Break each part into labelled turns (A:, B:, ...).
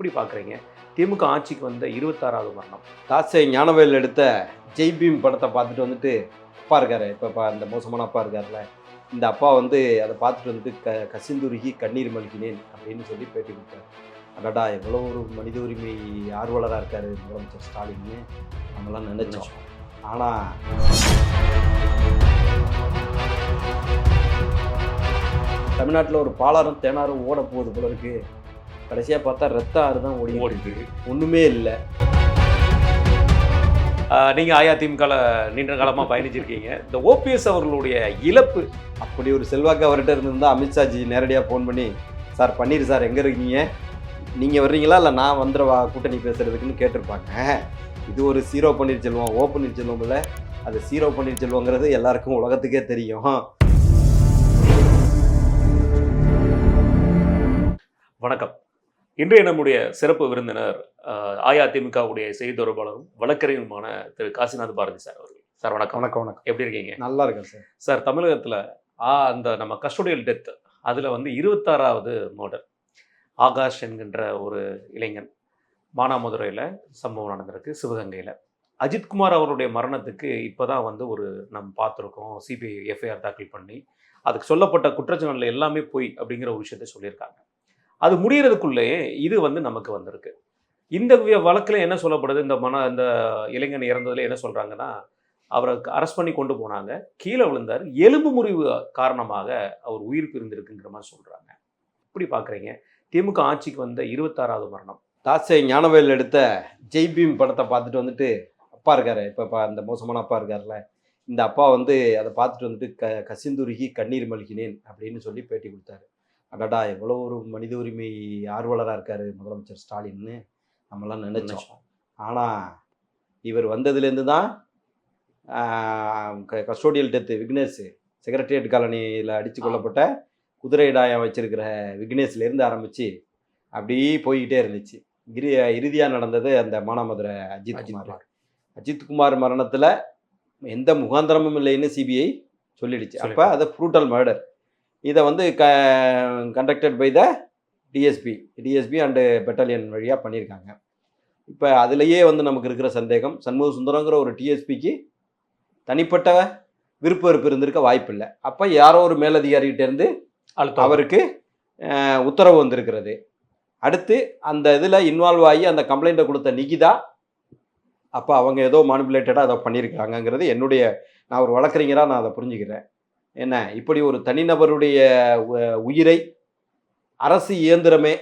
A: எப்படி பார்க்குறீங்க? திமுக ஆட்சிக்கு வந்த 26வது மரணம்.
B: தாசை ஞானவேல் எடுத்த ஜெய் பீம் படத்தை பார்த்துட்டு வந்துட்டு அப்பா இருக்காரு, இப்போ அந்த மோசமான அப்பா இருக்கார்ல, இந்த அப்பா வந்து அதை பார்த்துட்டு வந்துட்டு கசிந்துருகி கண்ணீர் மல்கினேன் அப்படின்னு சொல்லி பேட்டி கொடுத்தாரு. அடடா, எவ்வளோ ஒரு மனித உரிமை ஆர்வலராக இருக்காரு முதலமைச்சர் ஸ்டாலின்னு நம்மளாம் நினைச்சோம். ஆனால் தமிழ்நாட்டில் ஒரு பாலாரும் தேனாரும் ஓட போகுது போல இருக்கு. கடைசியாக பார்த்தா ரத்த ஆறு தான் ஓடிட்டு ஒன்றுமே இல்லை.
A: நீங்கள் அதிமுகவில் நீண்ட காலமாக பயணிச்சிருக்கீங்க. இந்த ஓபிஎஸ் அவர்களுடைய இழப்பு,
B: அப்படி ஒரு செல்வாக்கு அவர்கிட்ட இருந்திருந்தா அமித்ஷாஜி நேரடியாக ஃபோன் பண்ணி, சார் பன்னீர் சார் எங்கே இருக்கீங்க, நீங்கள் வர்றீங்களா இல்லை நான் வந்துடுவா கூட்டணி பேசுகிறதுக்குன்னு கேட்டிருப்பாங்க. இது ஒரு சீரோ பன்னீர்செல்வம், ஓ பன்னீர்செல்வம் இல்லை, அது சீரோ பன்னீர்செல்வங்கிறது எல்லாருக்கும் உலகத்துக்கே தெரியும்.
A: வணக்கம். இன்றைய நம்முடைய சிறப்பு விருந்தினர் அதிமுகவுடைய செய்தி தொடர்பாளரும் வழக்கறிஞருமான திரு காசிநாத் பாரதி சார் அவர்கள். சார் வணக்கம்.
B: வணக்கம். வணக்கம்.
A: எப்படி இருக்கீங்க?
B: நல்லா இருக்கேன் சார்.
A: சார், தமிழகத்தில் அந்த நம்ம கஸ்டோடியல் டெத், அதில் வந்து 26வது மர்டர். ஆகாஷ் என்கின்ற ஒரு இளைஞன் மானாமதுரையில் சம்பவம் நடந்திருக்கு, சிவகங்கையில். அஜித்குமார் அவருடைய மரணத்துக்கு இப்போ தான் வந்து நம்ம பார்த்துருக்கோம், சிபிஐ எஃப்ஐஆர் தாக்கல் பண்ணி அதுக்கு சொல்லப்பட்ட குற்றச்சாட்டுகள் எல்லாமே பொய் அப்படிங்கிற ஒரு விஷயத்தை சொல்லியிருக்காங்க. அது முடிகிறதுக்குள்ளேயே இது வந்து நமக்கு வந்திருக்கு. இந்த வழக்கில் என்ன சொல்லப்படுது, இந்த இளைஞன் இறந்ததில் என்ன சொல்கிறாங்கன்னா, அவரை அரெஸ்ட் பண்ணி கொண்டு போனாங்க, கீழே விழுந்தார், எலும்பு முறிவு காரணமாக அவர் உயிர் பிரிந்திருக்குங்கிற மாதிரி சொல்கிறாங்க. எப்படி பார்க்குறீங்க? திமுக ஆட்சிக்கு வந்த 26வது மரணம்.
B: தாசை ஞானவேல் எடுத்த ஜெய் பீம் படத்தை பார்த்துட்டு வந்துட்டு அப்பா இருக்காரு, இப்போ அந்த மோசமான அப்பா இருக்கார்ல, இந்த அப்பா வந்து அதை பார்த்துட்டு வந்துட்டு கசிந்துருகி கண்ணீர் மல்கினேன் அப்படின்னு சொல்லி பேட்டி கொடுத்தாரு. அடடா, எவ்வளோ ஒரு மனித உரிமை ஆர்வலராக இருக்கார் முதலமைச்சர் ஸ்டாலின்னு நம்மளாம் நினைச்சோம். ஆனால் இவர் வந்ததுலேருந்து தான் கஸ்டோடியல் டெத்து விக்னேஷ், செக்ரட்டரியேட் காலனியில் அடித்து கொல்லப்பட்ட குதிரை டாயம் வச்சிருக்கிற விக்னேஷ்லேருந்து ஆரம்பித்து அப்படியே போய்கிட்டே இருந்துச்சு. இறுதியாக நடந்தது அந்த மானாமதுரை அஜித்குமார் மரணத்தில் எந்த முகாந்திரமும் இல்லைன்னு சிபிஐ சொல்லிடுச்சு. அப்போ அது ப்ரூட்டல் மர்டர். இதை வந்து conducted by the DSP and battalion வழியாக பண்ணியிருக்காங்க. இப்போ அதுலேயே வந்து நமக்கு இருக்கிற சந்தேகம், சண்முக சுந்தரங்கிற ஒரு டிஎஸ்பிக்கு தனிப்பட்ட விருப்ப வெறுப்பு இருந்திருக்க வாய்ப்பில்லை. அப்போ யாரோ ஒரு மேலதிகாரிகிட்டேருந்து அவருக்கு உத்தரவு வந்திருக்கிறது. அடுத்து அந்த இதில் இன்வால்வ் ஆகி அந்த கம்ப்ளைண்ட்டை கொடுத்த நிகிதா, அப்போ அவங்க ஏதோ மானிப்புலேட்டடாக அதை பண்ணியிருக்காங்கங்கிறது நான் ஒரு வழக்கறிஞராக நான் அதை புரிஞ்சுக்கிறேன். என்ன, இப்படி ஒரு தனிநபருடைய உயிரை அரசு இயந்திரமே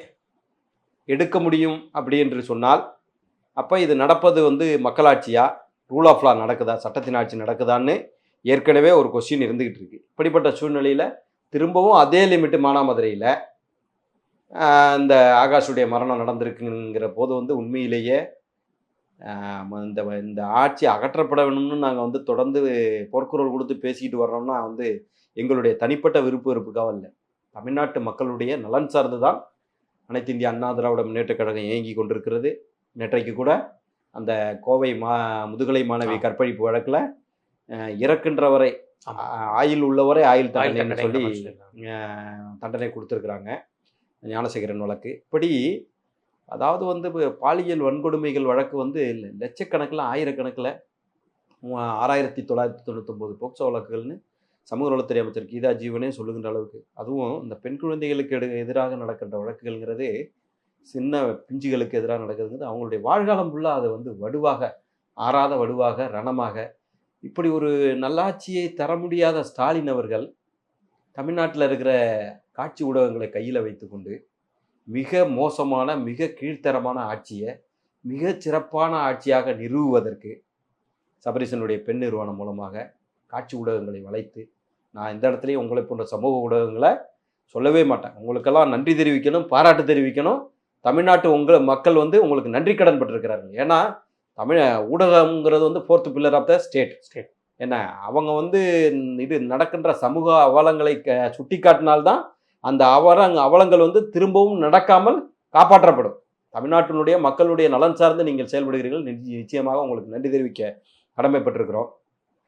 B: எடுக்க முடியும் அப்படி என்று சொன்னால், அப்போ இது நடப்பது வந்து மக்களாட்சியா, ரூல் ஆஃப் லா நடக்குதா, சட்டத்தின் ஆட்சி நடக்குதான்னு ஏற்கனவே ஒரு கொஸ்டின் இருந்துக்கிட்டு இருக்கு. இப்படிப்பட்ட சூழ்நிலையில் திரும்பவும் அதே லிமிட்டு மானாமதுரையில் இந்த ஆகாஷுடைய மரணம் நடந்திருக்குங்கிற போது வந்து உண்மையிலேயே இந்த ஆட்சி அகற்றப்பட வேணும்னு நாங்கள் வந்து தொடர்ந்து போர்க்குரல் கொடுத்து பேசிக்கிட்டு வர்றோம்னா வந்து எங்களுடைய தனிப்பட்ட விருப்ப வெறுப்புக்காக இல்லை, தமிழ்நாட்டு மக்களுடைய நலன் சார்ந்து தான் அனைத்து இந்திய அண்ணா திராவிட முன்னேற்ற கழகம் இயங்கி கொண்டிருக்கிறது. நேற்றைக்கு கூட அந்த கோவை முதுகலை மாணவி கற்பழிப்பு வழக்கில் இறக்கின்றவரை ஆயுள் உள்ளவரை ஆயுள் தண்டனை சொல்லி தண்டனை கொடுத்துருக்குறாங்க, ஞானசேகரன் வழக்கு. இப்படி அதாவது வந்து பாலியல் வன்கொடுமைகள் வழக்கு வந்து லட்சக்கணக்கில் ஆயிரக்கணக்கில் 6999 போக்சோ வழக்குகள்னு சமூக நலத்துறை அமைச்சர் கீதா ஜீவனே சொல்லுகின்ற அளவுக்கு. அதுவும் இந்த பெண் குழந்தைகளுக்கு எதிராக நடக்கின்ற வழக்குகள்ங்கிறது, சின்ன பிஞ்சுகளுக்கு எதிராக நடக்குதுங்கிறது அவங்களுடைய வாழ்காலம் ஃபுல்லாக அதை வந்து வடுவாக, ஆறாத வடுவாக, ரணமாக, இப்படி ஒரு நல்லாட்சியை தர முடியாத ஸ்டாலின் அவர்கள் தமிழ்நாட்டில் இருக்கிற காட்சி ஊடகங்களை கையில் வைத்துக்கொண்டு மிக மோசமான, மிக கீழ்த்தரமான ஆட்சியை மிக சிறப்பான ஆட்சியாக நிறுவுவதற்கு சபரீசனுடைய பெண் நிறுவனம் மூலமாக காட்சி ஊடகங்களை வளைத்து, நான் இந்த இடத்துலையும் உங்களை போன்ற சமூக ஊடகங்களை சொல்லவே மாட்டேன், உங்களுக்கெல்லாம் நன்றி தெரிவிக்கணும், பாராட்டு தெரிவிக்கணும். தமிழ்நாட்டு மக்கள் வந்து உங்களுக்கு நன்றி கடன் பட்டிருக்கிறார்கள். ஏன்னா தமிழ் ஊடகங்கிறது வந்து 4th pillar of the state. என்ன, அவங்க வந்து இது நடக்கின்ற சமூக அவலங்களை சுட்டி காட்டினால்தான் அந்த அவலங்கள் வந்து திரும்பவும் நடக்காமல் காப்பாற்றப்படும். தமிழ்நாட்டினுடைய மக்களுடைய நலன் சார்ந்து நீங்கள் செயல்படுகிறீர்கள், நிச்சயமாக உங்களுக்கு நன்றி தெரிவிக்க கடமைப்பட்டிருக்கிறோம்.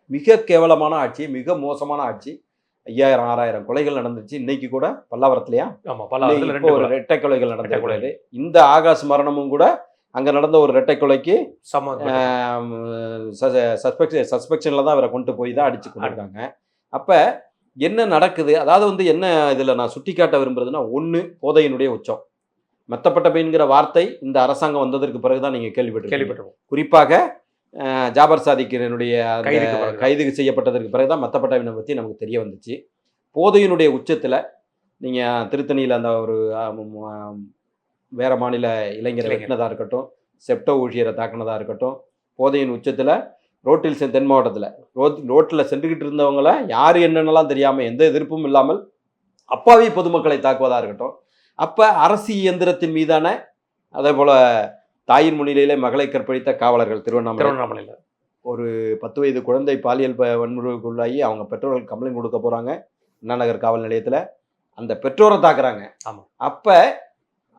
B: மிக கேவலமான ஆட்சி, மிக மோசமான ஆட்சி. 5000 6000 கொலைகள் நடந்துச்சு. இன்னைக்கு கூட பல்லாவரத்துலயா
A: ஆமா, பல்லாவரத்துல
B: இப்போ
A: 2
B: ஒரு
A: கொலை.
B: இரட்டை கொலைகள்
A: இரட்டை
B: நடந்திருக்கிறது.
A: கொலை.
B: இந்த ஆகாஷ் மரணமும் கூட அங்க நடந்த ஒரு இரட்டை கொலைக்கு
A: சம்மந்தப்பட்ட
B: சஸ்பெக்ஷன்ல தான் அவரை கொண்டு போய் தான் அடிச்சு கொண்டிருக்காங்க. அப்ப என்ன நடக்குது? அதாவது வந்து என்ன இதுல நான் சுட்டிக்காட்ட விரும்புறதுன்னா, ஒண்ணு போதையினுடைய உச்சம். மெத்தப்பட்டமைங்கிற வார்த்தை இந்த அரசாங்கம் வந்ததற்கு பிறகுதான் நீங்க கேள்விப்பட்டிருக்கீங்க.
A: கேள்விப்பட்டிருக்கோம்.
B: குறிப்பாக ஜாபர் சாதிக்கினுடைய
A: கைதுக்கு பிறகு.
B: கைது செய்யப்பட்டதற்கு பிறகுதான் மெத்தப்பட்டவினை பத்தி நமக்கு தெரிய வந்துச்சு. போதையினுடைய உச்சத்துல நீங்க திருத்தணியில அந்த ஒரு வேற மாநில இளைஞரை வெட்டினதா இருக்கட்டும், செப்டோ ஊழியரை தாக்குனதா இருக்கட்டும், போதையின் உச்சத்துல ரோட்டில் தென் மாவட்டத்தில் ரோட்டில் சென்றுகிட்டு இருந்தவங்கள யார் என்னென்னலாம் தெரியாமல் எந்த எதிர்ப்பும் இல்லாமல் அப்பாவி பொதுமக்களை தாக்குவதாக இருக்கட்டும். அப்போ அரசு இயந்திரத்தின் மீதான அதே போல் தாயின் முன்னிலையிலே மகளை கற்பழித்த காவலர்கள் திருவண்ணாமலையில் ஒரு 10 வயது குழந்தை பாலியல் வன்முறைக்குள்ளாகி அவங்க பெற்றோர்கள் கம்ப்ளைண்ட் கொடுக்க போகிறாங்க அண்ணா நகர் காவல் நிலையத்தில். அந்த பெற்றோரை தாக்குறாங்க.
A: ஆமாம்.
B: அப்போ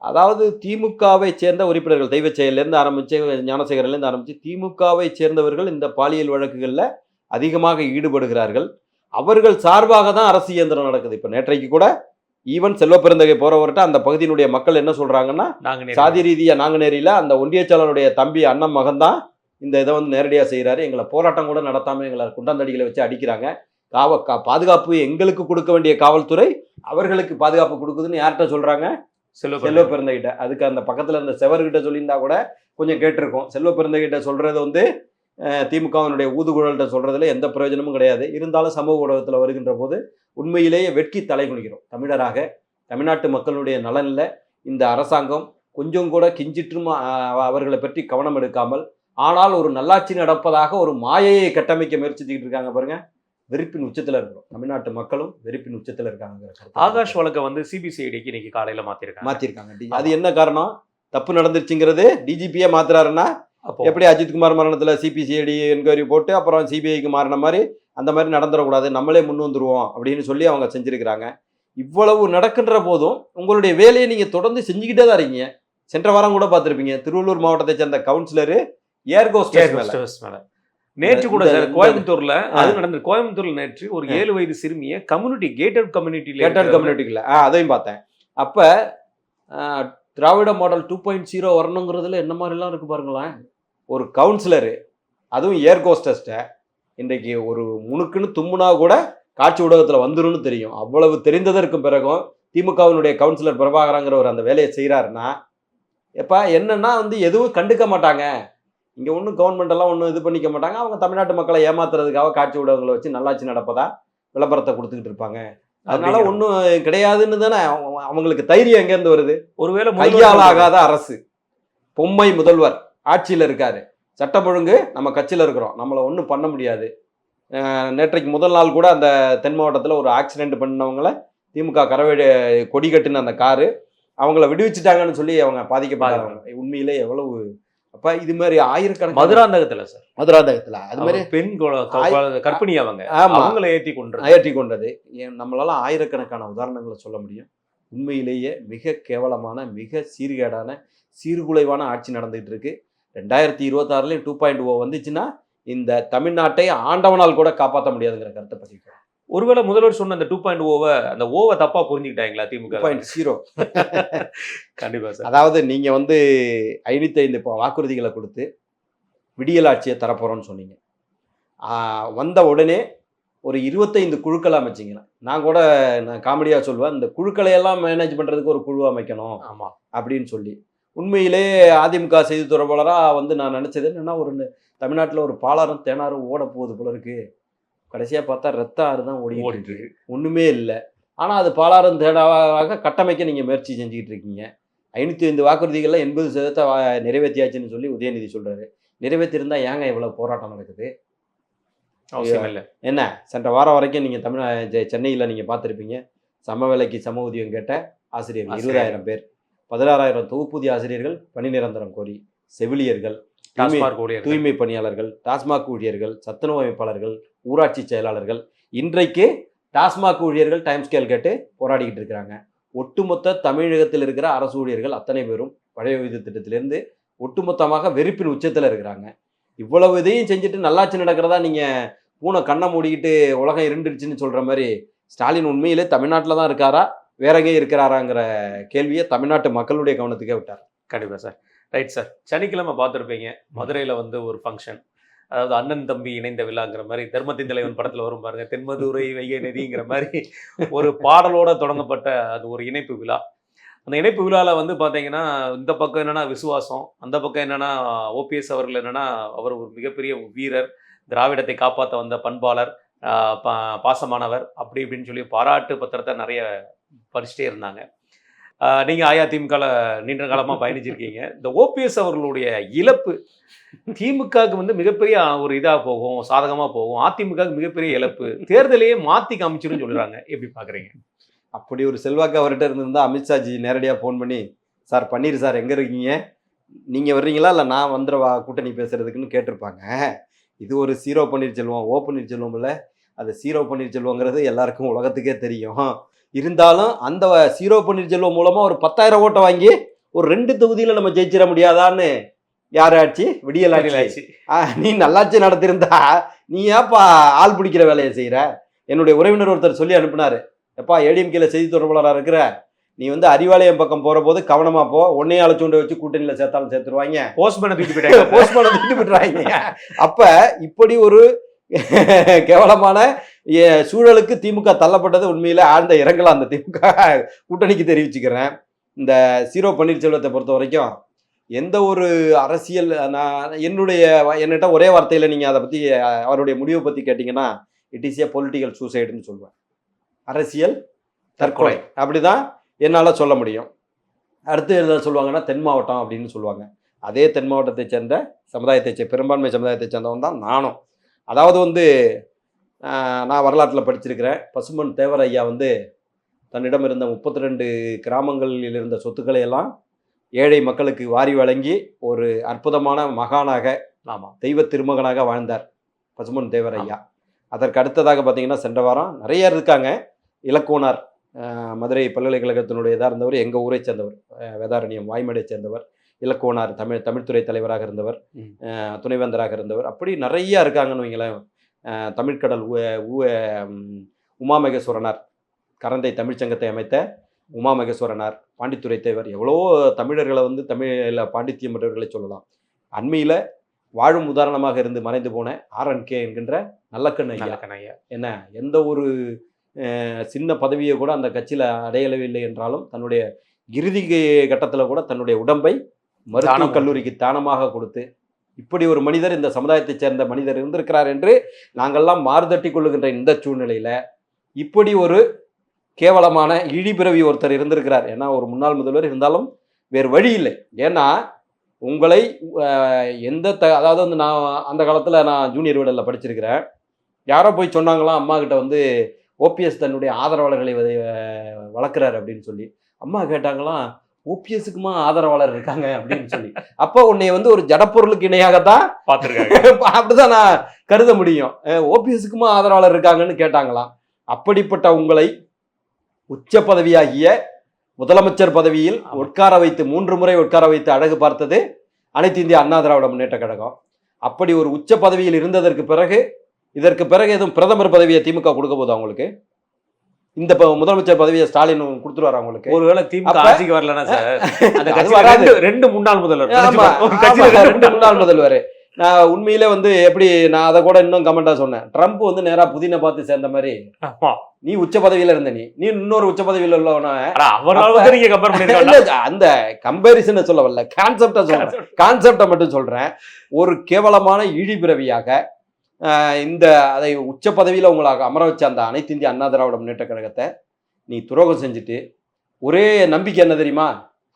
B: அதாவது திமுகவை சேர்ந்த உறுப்பினர்கள் தெய்வச்செயலேருந்து ஆரம்பித்து ஞானசேகரிலேருந்து ஆரம்பித்து திமுகவை சேர்ந்தவர்கள் இந்த பாலியல் வழக்குகளில் அதிகமாக ஈடுபடுகிறார்கள். அவர்கள் சார்பாக தான் அரசு இயந்திரம் நடக்குது. இப்போ நேற்றைக்கு கூட ஈவன் செல்வ பெருந்தகை போறவர்கிட்ட அந்த பகுதியினுடைய மக்கள் என்ன சொல்றாங்கன்னா, சாதி ரீதியாக நாங்குநேரியில் அந்த ஒன்றியச்சாளருடைய தம்பி அண்ணன் மகன் தான் இந்த இதை வந்து நேரடியாக செய்கிறாரு. எங்களை போராட்டம் கூட நடத்தாமல் எங்களை குண்டாந்தடிகளை வச்சு அடிக்கிறாங்க. பாதுகாப்பு எங்களுக்கு கொடுக்க வேண்டிய காவல்துறை அவர்களுக்கு பாதுகாப்பு கொடுக்குதுன்னு யார்கிட்ட சொல்றாங்க? செல்வ பெருந்தகிட்ட. அதுக்கு அந்த பக்கத்துல இருந்த செவர்கிட்ட சொல்லியிருந்தா கூட கொஞ்சம் கேட்டிருக்கோம். செல்வ பெருந்தகிட்ட சொல்றது வந்து திமுகவினுடைய ஊதுகுழல்கிட்ட சொல்றதுல எந்த பிரயோஜனமும் கிடையாது. இருந்தாலும் சமூக ஊடகத்தில் வருகின்ற போது உண்மையிலேயே வெட்கி தலை குனிக்கிறோம். தமிழராக தமிழ்நாட்டு மக்களுடைய நலனில் இந்த அரசாங்கம் கொஞ்சம் கூட கிஞ்சிற்றும் அவர்களை பற்றி கவனம் எடுக்காமல், ஆனால் ஒரு நல்லாட்சி நடப்பதாக ஒரு மாயையை கட்டமைக்க முயற்சிச்சுக்கிட்டு இருக்காங்க பாருங்க. வெறுப்பின் உச்சத்தில் இருக்கிறோம். தமிழ்நாட்டு மக்களும் வெறுப்பின் உச்சத்தில் இருக்காங்க.
A: ஆகாஷ் வழக்கை வந்து சிபிசிஐடிக்கு இன்னைக்கு காலையில மாத்திருக்காங்க.
B: அது என்ன காரணம்? தப்பு நடந்துருச்சுங்கிறது டிஜிபியே மாத்துறாருன்னா எப்படி அஜித்குமார் மரணத்துல சிபிசிஐடி என்கொயரி போட்டு அப்புறம் சிபிஐக்கு மாறின மாதிரி அந்த மாதிரி நடந்துடக்கூடாது, நம்மளே முன் வந்துருவோம் அப்படின்னு சொல்லி அவங்க செஞ்சிருக்கிறாங்க. இவ்வளவு நடக்கின்ற போதும் உங்களுடைய வேலையை நீங்க தொடர்ந்து செஞ்சுக்கிட்டே தான் இருக்கீங்க. சென்ற வாரம் கூட பார்த்துருப்பீங்க, திருவள்ளூர் மாவட்டத்தை சேர்ந்த கவுன்சிலரு ஏர்கோஸ்டர்ஸ் மேல
A: நேற்று கூட சார் கோயம்புத்தூர்ல அது நடந்தது. கோயம்புத்தூர்ல நேற்று ஒரு 7 வயது சிறுமியை கம்யூனிட்டி கேட்டட் கம்யூனிட்டிக்குள்ள
B: அதையும் பார்த்தேன். அப்ப திராவிட மாடல் 2.0 வரணுங்கிறதுல என்ன மாதிரிலாம் இருக்கு பாருங்களேன். ஒரு கவுன்சிலரு, அதுவும் ஏர்கோஸ்டர்ஸ்ட இன்றைக்கு ஒரு முணுக்குன்னு தும்முனா கூட காட்சி ஊடகத்தில் வந்துரும்னு தெரியும். அவ்வளவு தெரிந்ததற்கு பிறகும் திமுகவினுடைய கவுன்சிலர் பிரபாகரங்கிற ஒரு அந்த வேலையை செய்கிறாருன்னா எப்போ என்னன்னா வந்து எதுவும் கண்டுக்க மாட்டாங்க. இங்கே ஒன்றும் கவர்மெண்ட் எல்லாம் ஒன்றும் இது பண்ணிக்க மாட்டாங்க. அவங்க தமிழ்நாட்டு மக்களை ஏமாத்துறதுக்காக காட்சி ஊடகங்களை வச்சு நல்லாட்சி நடப்பதா விளம்பரத்தை கொடுத்துக்கிட்டு இருப்பாங்க. அதனால ஒன்றும் கிடையாதுன்னு தானே அவங்களுக்கு தைரியம் எங்கேருந்து வருது?
A: ஒருவேளை
B: கையால் ஆகாத அரசு, பொம்மை முதல்வர் ஆட்சியில் இருக்காரு, சட்டம் ஒழுங்கு நம்ம கட்சியில் இருக்கிறோம், நம்மளை ஒன்றும் பண்ண முடியாது. நேற்றைக்கு முதல் நாள் கூட அந்த தென் மாவட்டத்தில் ஒரு ஆக்சிடென்ட் பண்ணவங்கள திமுக கரவேடு கொடி கட்டுன அந்த காரு அவங்கள விடுவிச்சுட்டாங்கன்னு சொல்லி அவங்க பாதிக்கப்பட்டாங்க. உண்மையிலே எவ்வளவு அப்ப இது மாதிரி ஆயிரக்கணக்கான
A: மதுராந்தகத்துல
B: அது மாதிரி
A: பெண் கர்ப்பிணி அவங்களை
B: ஏற்றி கொண்டது நம்மளால ஆயிரக்கணக்கான உதாரணங்களை சொல்ல முடியும். உண்மையிலேயே மிக கேவலமான, மிக சீர்கேடான, சீர்குலைவான ஆட்சி நடந்துகிட்டு இருக்கு. 2026 2.0 வந்துச்சுன்னா இந்த தமிழ்நாட்டை ஆண்டவனால் கூட காப்பாற்ற முடியாதுங்கிற கருத்தை பதிக்கிறேன்.
A: ஒருவேளை முதல்வர் சொன்ன அந்த 2.0 அந்த ஓவை தப்பா புரிஞ்சுக்கிட்டாங்களா திமுக?
B: 2.0
A: கண்டிப்பா சார்.
B: அதாவது நீங்க வந்து 505 வாக்குறுதிகளை கொடுத்து விடியல் ஆட்சியை தரப்போறோம்னு சொன்னீங்க. வந்த உடனே ஒரு 25 குழுக்கள் அமைச்சிங்க. நான் கூட காமெடியா சொல்லுவேன், இந்த குழுக்களை எல்லாம் மேனேஜ் பண்றதுக்கு ஒரு குழு அமைக்கணும்
A: ஆமா அப்படின்னு
B: சொல்லி. உண்மையிலே அதிமுக செய்தி தொடர்பாளராக வந்து நான் நினைச்சது என்னன்னா, ஒரு தமிழ்நாட்டில் ஒரு பாலாறும் தேனாரும் ஓட போகுது போல இருக்கு. கடைசியாக பார்த்தா ரத்த ஆறு தான் ஓடிட்டு இருக்கு, ஒன்றுமே இல்லை. ஆனால் அது பாலாறும் தேனாவாக கட்டமைக்க நீங்கள் முயற்சி செஞ்சுக்கிட்டு இருக்கீங்க. 505 வாக்குறுதிகளில் 80% நிறைவேற்றியாச்சுன்னு சொல்லி உதயநிதி சொல்றாரு. நிறைவேற்றிருந்தா ஏங்க இவ்வளோ போராட்டம் நடக்குது?
A: அவசியம் இல்லை.
B: என்ன சென்ற வாரம் வரைக்கும் நீங்கள் சென்னையில் நீங்கள் பார்த்துருப்பீங்க, சம வேலைக்கு சம ஊதியம் கேட்ட ஆசிரியர்கள் 20,000 பேர், 16,000 தொகுப்பூதிய ஆசிரியர்கள் பணி நிரந்தரம் கோரி, செவிலியர்கள், தூய்மை பணியாளர்கள், டாஸ்மாக் ஊழியர்கள், சத்துணவு அமைப்பாளர்கள், ஊராட்சி செயலாளர்கள், இன்றைக்கு டாஸ்மாக் ஊழியர்கள் டைம் ஸ்கேல் கேட்டு போராடிக்கிட்டு இருக்கிறாங்க. ஒட்டுமொத்த தமிழகத்தில் இருக்கிற அரசு ஊழியர்கள் அத்தனை பேரும் பழைய ஓய்வு திட்டத்திலிருந்து ஒட்டுமொத்தமாக வெறுப்பின் உச்சத்தில் இருக்கிறாங்க. இவ்வளவு இதையும் செஞ்சுட்டு நல்லாட்சி நடக்கிறதா நீங்கள் பூனை கண்ணை மூடிக்கிட்டு உலகம் இருண்டுருச்சுன்னு சொல்கிற மாதிரி ஸ்டாலின் உண்மையிலே தமிழ்நாட்டில் தான் இருக்காரா வேற எங்கேயும் இருக்கிறாராங்கிற கேள்வியை தமிழ்நாட்டு மக்களுடைய கவனத்துக்கே விட்டார்.
A: கண்டிப்பாக சார். Right sir. சனிக்கிழமை பார்த்துருப்பீங்க, மதுரையில் வந்து ஒரு ஃபங்க்ஷன், அதாவது அண்ணன் தம்பி இணைந்த விழாங்கிற மாதிரி தர்மத்தின் தலைவன் படத்தில் வரும் பாருங்க, தென்மதுரை வைகை நதிங்கிற மாதிரி ஒரு பாடலோட தொடங்கப்பட்ட அது ஒரு இணைப்பு விழா. அந்த இணைப்பு விழாவில் வந்து பார்த்தீங்கன்னா இந்த பக்கம் என்னென்னா விசுவாசம், அந்த பக்கம் என்னென்னா ஓபிஎஸ் அவர்கள் என்னென்னா அவர் ஒரு மிகப்பெரிய வீரர், திராவிடத்தை காப்பாற்ற வந்த பண்பாளர், பாசமானவர், அப்படி இப்படின்னு சொல்லி பாராட்டு பத்திரத்தை நிறைய படிச்சுட்டே இருந்தாங்க. நீங்கள் அஇஅதிமுகவில் நீண்ட காலமாக பயணிச்சிருக்கீங்க. இந்த ஓபிஎஸ் அவர்களுடைய இழப்பு திமுகவுக்கு வந்து மிகப்பெரிய ஒரு இதாக போகும், சாதகமாக போகும், அதிமுகவுக்கு மிகப்பெரிய இழப்பு, தேர்தலையே மாற்றி காமிச்சிருன்னு சொல்கிறாங்க. எப்படி பார்க்குறீங்க?
B: அப்படி ஒரு செல்வாக்கு அவர்கிட்ட இருந்திருந்தா அமித்ஷாஜி நேரடியாக ஃபோன் பண்ணி, சார் பன்னீர் சார் எங்கே இருக்கீங்க, நீங்கள் வர்றீங்களா இல்லை நான் வந்துடுவா கூட்டணி பேசுகிறதுக்குன்னு கேட்டிருப்பாங்க. இது ஒரு சீரோ பன்னீர்செல்வம், ஓ பன்னீர்செல்வம் இல்லை, அது சீரோ பன்னீர்செல்வங்கிறது எல்லாருக்கும் உலகத்துக்கே தெரியும். இருந்தாலும் அந்த சீரோ பன்னீர்செல்வம் மூலமாக ஒரு 10,000 ஓட்டை வாங்கி ஒரு 2 தொகுதியில் நம்ம ஜெயிச்சிட முடியாதான்னு யார் ஆச்சு? விடியல் ஆட்சி. நீ நல்லாட்சி நடத்திருந்தா நீ ஏப்பா ஆள் பிடிக்கிற வேலையை செய்கிற? என்னுடைய உறவினர் ஒருத்தர் சொல்லி அனுப்புனாரு, எப்பா ஏடிஎம்கேல செய்தி தொடர்பாளராக இருக்கிற நீ வந்து அறிவாலயம் பக்கம் போகிற போது கவனமா போ, ஒன்னையும் அழைச்சுண்டு வச்சு கூட்டணியில் சேர்த்தாலும் சேர்த்துருவாங்க, போஸ்ட்மேனை தூக்கிட்டு போயிட்டாங்க. அப்ப இப்படி ஒரு கேவலமான சூழலுக்கு திமுக தள்ளப்பட்டது உண்மையில ஆழ்ந்த இரங்கலாம் அந்த திமுக கூட்டணிக்கு தெரிவிச்சுக்கிறேன். இந்த சீரோ பன்னீர்செல்வத்தை பொறுத்த வரைக்கும் எந்த ஒரு அரசியல், நான் என்கிட்ட ஒரே வார்த்தையில் நீங்கள் அதை பற்றி அவருடைய முடிவை பற்றி கேட்டிங்கன்னா இட் இஸ் ஏ பொலிட்டிக்கல் சூசைடுன்னு சொல்லுவேன். அரசியல் தற்கொலை அப்படிதான் என்னால் சொல்ல முடியும். அடுத்து என்ன சொல்லுவாங்கன்னா தென் மாவட்டம் அப்படின்னு சொல்லுவாங்க. அதே தென் மாவட்டத்தை சேர்ந்த பெரும்பான்மை சமுதாயத்தை சேர்ந்தவன் தான் நானும். அதாவது வந்து நான் வரலாற்றில் படிச்சிருக்கிறேன். பசும்பொன் தேவர் ஐயா வந்து தன்னிடம் இருந்த 32 கிராமங்களில் இருந்த சொத்துக்களை எல்லாம் ஏழை மக்களுக்கு வாரி வழங்கி ஒரு அற்புதமான மகானாக, தெய்வ திருமகனாக வாழ்ந்தார் பசும்பொன் தேவர் ஐயா. அதற்கு அடுத்ததாக பார்த்தீங்கன்னா சென்ற வாரம் நிறைய இருக்காங்க. இலக்குவனார் மதுரை பல்கலைக்கழகத்தினுடைய இதாக இருந்தவர், எங்கள் ஊரை சேர்ந்தவர், வேதாரண்யம் வாய்மடை சேர்ந்தவர். இலக்குவனார் தமிழ்துறை தலைவராக இருந்தவர், துணைவேந்தராக இருந்தவர். அப்படி நிறையா இருக்காங்கன்னு வைங்களேன். தமிழ்கடல் உமாமகேஸ்வரனார், கரந்தை தமிழ்ச்சங்கத்தை அமைத்த உமாமகேஸ்வரனார், பாண்டித்துறை தேவர், எவ்வளோ தமிழர்களை வந்து தமிழில் பாண்டித்யம் பெற்றவர்களை சொல்லலாம். அண்மையில் வாழும் உதாரணமாக இருந்து மறைந்து போன RNK என்கின்ற நல்லக்கண் ஐயா என்ன எந்த ஒரு சின்ன பதவியை கூட அந்த கட்சியில் அடையலவில்லை என்றாலும் தன்னுடைய இறுதி கட்டத்தில் கூட தன்னுடைய உடம்பை மருத்துவக் கல்லூரிக்கு தானமாக கொடுத்து, இப்படி ஒரு மனிதர் இந்த சமுதாயத்தைச் சேர்ந்த மனிதர் இருந்திருக்கிறார் என்று நாங்கள்லாம் மாறுதட்டி கொள்ளுகின்ற இந்த சூழ்நிலையில் இப்படி ஒரு கேவலமான இழிபிறவி ஒருத்தர் இருந்திருக்கிறார். ஏன்னா ஒரு முன்னாள் முதல்வர் இருந்தாலும் வேறு வழி இல்லை. ஏன்னா உங்களை அதாவது வந்து நான் அந்த காலத்தில் நான் ஜூனியர் விடலில் படிச்சிருக்கிறேன். யாரோ போய் சொன்னாங்களாம் அம்மா கிட்ட வந்து ஓபிஎஸ் தன்னுடைய ஆதரவாளர்களை வளர்க்குறாரு அப்படின்னு சொல்லி. அம்மா கேட்டாங்களாம், ஓபிஎஸ்க்குமா ஆதரவாளர் இருக்காங்க அப்படின்னு சொல்லி. அப்போ உன்னை வந்து ஒரு ஜடப்பொருளுக்கு இணையாகத்தான் பார்த்துருக்காங்க. அப்படிதான் நான் கருத முடியும். ஓபிஎஸ்க்குமா ஆதரவாளர் இருக்காங்கன்னு கேட்டாங்களாம். அப்படிப்பட்ட உங்களை உச்ச பதவியாகிய முதலமைச்சர் பதவியில் உட்கார வைத்து 3 முறை உட்கார வைத்து அழகு பார்த்தது அனைத்து இந்திய அண்ணா திராவிட முன்னேற்ற கழகம். அப்படி ஒரு உச்ச பதவியில் இருந்ததற்கு பிறகு இதற்கு பிறகு எதுவும் பிரதமர் பதவியை திமுக கொடுக்க போது அவங்களுக்கு? இந்த முதலமைச்சர் பதவியை ஸ்டாலின் கொடுத்துருவாரு அவங்களுக்கு?
A: ஒருவேளை திமுக ஆட்சிக்கு வரலன்னா சார், 2 முன்னாள்
B: முதல்வர் நான் உண்மையிலே வந்து எப்படி நான் அதை கூட இன்னும் கமெண்டா சொன்னேன். ட்ரம்ப் வந்து நேரா புதினை பார்த்து சேர்ந்த மாதிரி நீ உச்ச பதவியில இருந்த நீ இன்னொரு உச்ச பதவியில உள்ளவன அந்த கம்பேரிசனை சொல்ல வரல, கான்செப்டை மட்டும் சொல்றேன். ஒரு கேவலமான இழிபிறவியாக அதை உச்ச பதவியில உங்களாக அமர வச்ச அந்த அனைத்து இந்திய அண்ணா திராவிட முன்னேற்ற கழகத்தை நீ துரோகம் செஞ்சுட்டு ஒரே நம்பிக்கை என்ன தெரியுமா?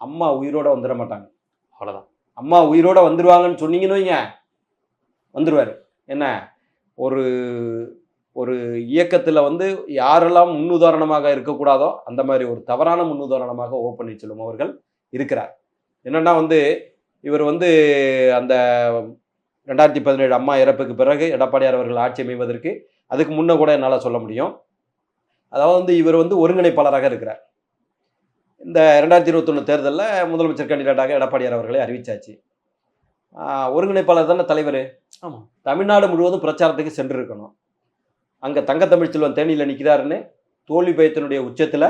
B: அம்மா உயிரோட வந்துட மாட்டாங்க, அவ்வளவுதான். அம்மா உயிரோட வந்துருவாங்கன்னு சொன்னீங்கன்னு வைங்க, வந்துருவாரு. என்ன ஒரு ஒரு இயக்கத்தில் வந்து யாரெல்லாம் முன்னுதாரணமாக இருக்கக்கூடாதோ அந்த மாதிரி ஒரு தவறான முன்னுதாரணமாக ஓ பன்னீர்செல்வம் அவர்கள் இருக்கிறார். என்னன்னா வந்து இவர் வந்து அந்த 2017 அம்மா இறப்புக்கு பிறகு எடப்பாடியார் அவர்கள் ஆட்சி அமைவதற்கு அதுக்கு முன்ன கூட என்னால் சொல்ல முடியும். அதாவது வந்து இவர் வந்து ஒருங்கிணைப்பாளராக இருக்கிறார். இந்த 2021 தேர்தலில் முதலமைச்சர் கேண்டிடேட்டாக எடப்பாடியார் அவர்களை அறிவிச்சாச்சு. ஒருங்கிணைப்பாளர் தானே தலைவர். தமிழ்நாடு முழுவதும் பிரச்சாரத்துக்கு சென்று இருக்கணும். அங்கே தங்க தமிழ்ச்செல்வன் தேனியில் நிற்கிறாருன்னு தோல்வி பயத்தினுடைய உச்சத்துல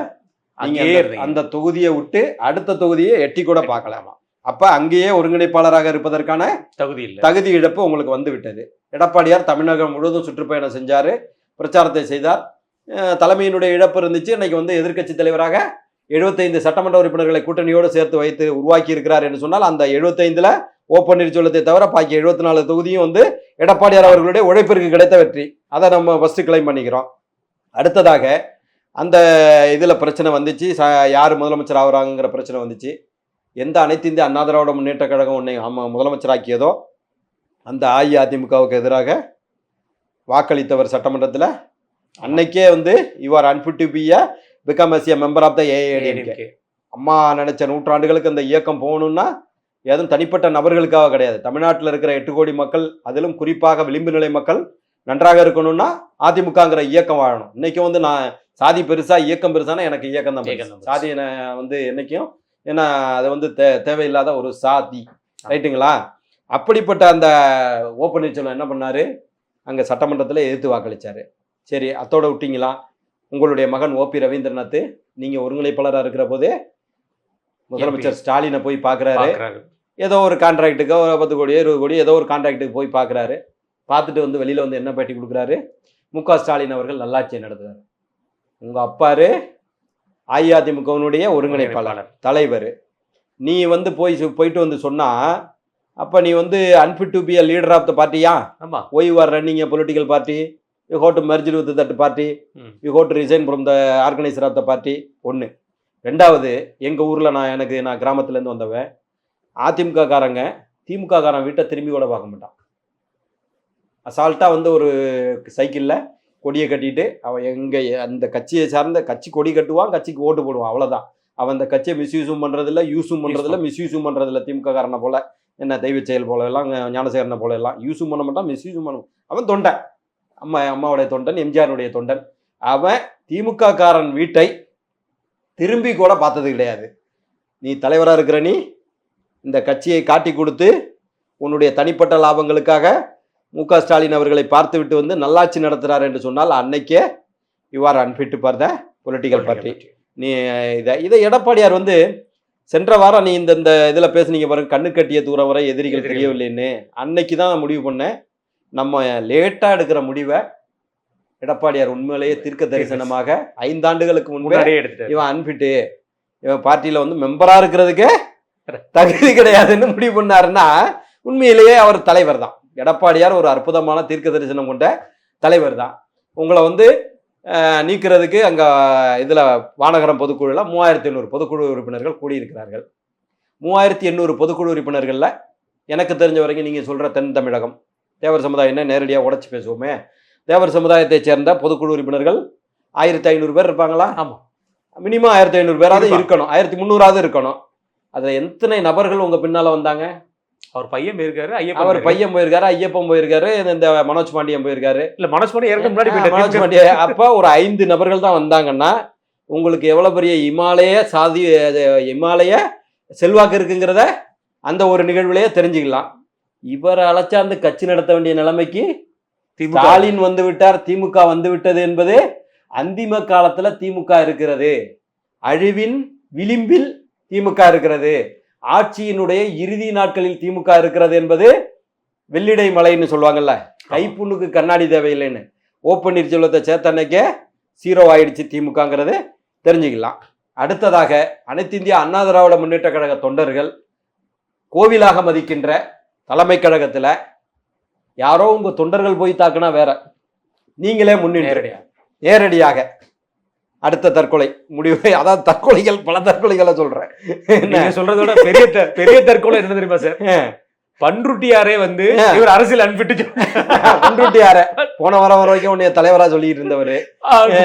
B: நீங்க
A: அங்கேயே இருந்தீங்க.
B: அந்த தொகுதியை விட்டு அடுத்த தொகுதியை எட்டி கூட பார்க்கலாமா. அப்ப அங்கேயே ஒருங்கிணைப்பாளராக இருப்பதற்கான
A: தகுதி இல்ல.
B: தகுதி இழப்பு உங்களுக்கு வந்து விட்டது. எடப்பாடியார் தமிழகம் முழுவதும் சுற்றுப்பயணம் செஞ்சாரு, பிரச்சாரத்தை செய்தார். தலைமையினுடைய இழப்பு இருந்துச்சு. இன்னைக்கு வந்து எதிர்க்கட்சி தலைவராக 75 சட்டமன்ற உறுப்பினர்களை கூட்டணியோடு சேர்த்து வைத்து உருவாக்கி இருக்கிறார் என்று சொன்னால் அந்த 75ல ஓ பன்னீர்செல்வத்தை தவிர பாக்கி 74 தொகுதியும் வந்து எடப்பாடியார் அவர்களுடைய உழைப்பிற்கு கிடைத்த வெற்றி. அதை நம்ம ஃபர்ஸ்ட் கிளைம் பண்ணிக்கிறோம். அடுத்ததாக அந்த இதுல பிரச்சனை வந்துச்சு, யார் முதலமைச்சர் ஆகுறாங்கிற பிரச்சனை வந்துச்சு. எந்த அனைத்து இந்திய அண்ணா திராவிட முன்னேற்ற கழகம் உன்னை முதலமைச்சராக்கியதோ அந்த அஇஅதிமுகவுக்கு எதிராக வாக்களித்தவர் சட்டமன்றத்தில் அன்னைக்கே வந்து you are unfit to be a become as a member of the AIADMK. அம்மா நினைச்ச நூற்றாண்டுகளுக்கு அந்த இயக்கம் போகணும்னா எதுவும் தனிப்பட்ட நபர்களுக்காக கிடையாது. தமிழ்நாட்டில் இருக்கிற 8 கோடி மக்கள், அதிலும் குறிப்பாக விளிம்பு நிலை மக்கள் நன்றாக இருக்கணும்னா அதிமுகங்கிற இயக்கம் வாழணும். இன்னைக்கு வந்து நான் சாதி பெருசா இயக்கம் பெருசானா எனக்கு இயக்கம் தான். சாதி வந்து என்னைக்கும் ஏன்னா அது வந்து தேவையில்லாத ஒரு சாதி, ரைட்டுங்களா? அப்படிப்பட்ட அந்த ஓ பன்னீர்செல்வம் என்ன பண்ணாரு, அங்கே சட்டமன்றத்தில் எதிர்த்து வாக்களிச்சாரு. சரி, அத்தோட விட்டீங்களா? உங்களுடைய மகன் ஓபி ரவீந்திரநாத் நீங்க ஒருங்கிணைப்பாளராக இருக்கிற போதே முதலமைச்சர் ஸ்டாலினை போய் பார்க்குறாரு. ஏதோ ஒரு கான்ட்ராக்டுக்கு 10 கோடி 20 கோடி ஏதோ ஒரு கான்ட்ராக்டுக்கு போய் பார்க்குறாரு. பார்த்துட்டு வந்து வெளியில் வந்து என்ன பேட்டி கொடுக்குறாரு, மு.க. ஸ்டாலின் அவர்கள் நல்லாட்சியை நடத்துறாரு. உங்கள் அப்பாரு அஇஅதிமுகவினுடைய ஒருங்கிணைப்பாளர் தலைவர். நீ வந்து போயிட்டு வந்து சொன்னா அப்போ நீ வந்து unfit to be a leader of the பார்ட்டியா?
A: ஆமாம்.
B: Why you are running a political party, you had to merge with that party, you had to resign from the organiser of the party. ஒன்று. ரெண்டாவது, எங்கள் ஊரில் நான் கிராமத்துலேருந்து வந்தவன், அதிமுக காரங்க திமுக காரன் வீட்டை திரும்பி கூட பார்க்க மாட்டான். அசால்ட்டாக வந்து ஒரு சைக்கிளில் கொடியை கட்டிட்டு அவன் எங்கே அந்த கட்சியை சார்ந்த கட்சி கொடி கட்டுவான், கட்சிக்கு ஓட்டு போடுவான், அவ்வளோதான். அவன் அந்த கட்சியை மிஸ்யூஸும் பண்ணுறதில்ல, யூஸும் பண்ணுறதில்ல, மிஸ்யூஸும் பண்ணுறதில்ல. திமுக காரனை போல என்ன தெய்வ செயல் போல எல்லாம் ஞானசேகரனை போல எல்லாம் யூஸும் பண்ண மாட்டான், மிஸ்யூஸும் பண்ண. அவன் தொண்டன், அம்மாவுடைய தொண்டன், எம்ஜிஆருடைய தொண்டன். அவன் திமுக காரன் வீட்டை திரும்பி கூட பார்த்தது கிடையாது. நீ தலைவராக இருக்கிற நீ இந்த கட்சியை காட்டி கொடுத்து உன்னுடைய தனிப்பட்ட லாபங்களுக்காக மு.க. ஸ்டாலின் அவர்களை பார்த்து விட்டு வந்து நல்லாட்சி நடத்துகிறார் என்று சொன்னால் அன்னைக்கே you are unfit for the political party. நீ இதை எடப்பாடியார் வந்து சென்ற வாரம் நீ இந்த இதில் பேசுனீங்க பாருங்க, கண்ணு கட்டிய தூரம் வரை எதிரிகள் தெரியவில்லைன்னு. அன்னைக்கு தான் முடிவு பண்ணேன், நம்ம லேட்டாக எடுக்கிற முடிவை எடப்பாடியார் உண்மையிலேயே தீர்க்க தரிசனமாக 5 ஆண்டுகளுக்கு முன்னாடியே எடுத்துட்டு இவன் அன்ஃபிட்டு, இவன் பார்ட்டியில் வந்து மெம்பராக இருக்கிறதுக்கே தகுதி கிடையாதுன்னு முடிவு பண்ணாருன்னா உண்மையிலேயே அவர் தலைவர் தான். எடப்பாடியார் ஒரு அற்புதமான தீர்க்க தரிசனம் கொண்ட தலைவர் தான். உங்களை வந்து நீக்கிறதுக்கு அங்கே இதில் வானகரம் பொதுக்குழுவில் 3800 பொதுக்குழு உறுப்பினர்கள் கூடியிருக்கிறார்கள். 3800 பொதுக்குழு உறுப்பினர்களில் எனக்கு தெரிஞ்ச வரைக்கும் நீங்கள் சொல்கிற தென் தமிழகம் தேவர் சமுதாயம்னா நேரடியாக உடச்சி பேசுவோமே, தேவர் சமுதாயத்தை சேர்ந்த பொதுக்குழு உறுப்பினர்கள் 1500 பேர் இருப்பாங்களா? ஆமாம், மினிமம் 1500 பேராவது இருக்கணும், 1300ஆவது இருக்கணும். அதில் எத்தனை நபர்கள் உங்கள் பின்னால் வந்தாங்க?
A: அவர் பையன் போயிருக்காரு,
B: அவர் பையன் போயிருக்காரு, ஐயப்பன் போயிருக்காரு, இந்த மனோஜ் பாண்டியன் போயிருக்காரு.
A: இல்ல மனோஜ் பாண்டியன் முன்னாடி
B: மனோஜ் பாண்டியன். அப்போ ஒரு 5 நபர்கள் தான் வந்தாங்கன்னா உங்களுக்கு எவ்வளவு பெரிய இமாலய செல்வாக்கு இருக்குங்கிறத அந்த ஒரு நிகழ்வுலயே தெரிஞ்சுக்கலாம். இவரை அழைச்சாந்து கட்சி நடத்த வேண்டிய நிலைமைக்கு ஸ்டாலின் வந்து விட்டார், திமுக வந்து விட்டது என்பது அந்திம காலத்துல திமுக இருக்கிறது, அழிவின் விளிம்பில் திமுக இருக்கிறது, ஆட்சியினுடைய இறுதி நாட்களில் திமுக இருக்கிறது என்பது வெள்ளிடை மலைன்னு சொல்லுவாங்கல்ல, கைப்புண்ணுக்கு கண்ணாடி தேவையில்லைன்னு. ஓ பன்னீர்செல்வத்தை சேர்த்த அன்னைக்கே 0 ஆயிடுச்சு திமுகங்கிறது தெரிஞ்சுக்கலாம். அடுத்ததாக அனைத்து இந்திய அண்ணா திராவிட முன்னேற்ற கழக தொண்டர்கள் கோவிலாக மதிக்கின்ற தலைமை கழகத்தில் யாரோ உங்க தொண்டர்கள் போய் தாக்குனா வேற, நீங்களே முன்னின்று நேரடியாக அடுத்த தற்கொலை முடிவு, அதாவது தற்கொலைகள் பல தற்கொலைகளை சொல்றேன்.
A: நீங்க சொல்றதோட பெரிய தற்கொலை என்ன தெரியுமா சார்? பன்ருட்டியாரே வந்து இவர் அரசியல் அன்பிட்டு
B: பன்ருட்டியாரே போன வர வரைக்கும் உன்னைய தலைவரா சொல்லிட்டு இருந்தவரு